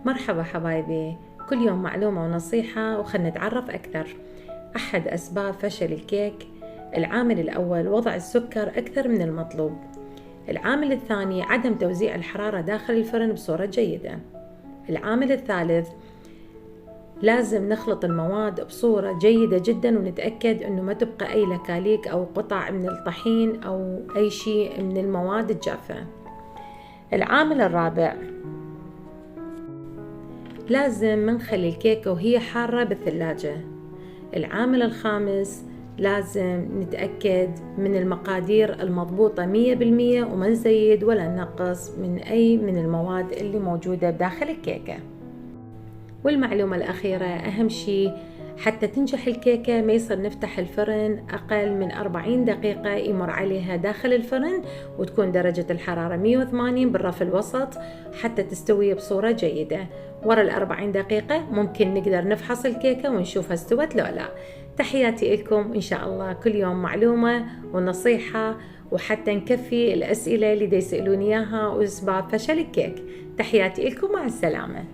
مرحبا حبايبي، كل يوم معلومة ونصيحة وخلنا نتعرف أكثر. أحد أسباب فشل الكيك: العامل الأول وضع السكر أكثر من المطلوب. العامل الثاني عدم توزيع الحرارة داخل الفرن بصورة جيدة. العامل الثالث لازم نخلط المواد بصورة جيدة جدا ونتأكد أنه ما تبقى أي لكاليك أو قطع من الطحين أو أي شيء من المواد الجافة. العامل الرابع لازم ما نخلي الكيكة وهي حارة بالثلاجة. العامل الخامس لازم نتأكد من المقادير المضبوطة 100% وما نزيد ولا ننقص من أي من المواد اللي موجودة بداخل الكيكة. والمعلومة الأخيرة أهم شيء، حتى تنجح الكيكة ما يصير نفتح الفرن أقل من 40 دقيقة يمر عليها داخل الفرن، وتكون درجة الحرارة 180 بالرف الوسط حتى تستوي بصورة جيدة. ورا 40 دقيقة ممكن نقدر نفحص الكيكة ونشوفها استوت لو لا. تحياتي لكم، إن شاء الله كل يوم معلومة ونصيحة، وحتى نكفي الأسئلة اللي يسألوني إياها وأسباب فشل الكيك. تحياتي لكم، مع السلامة.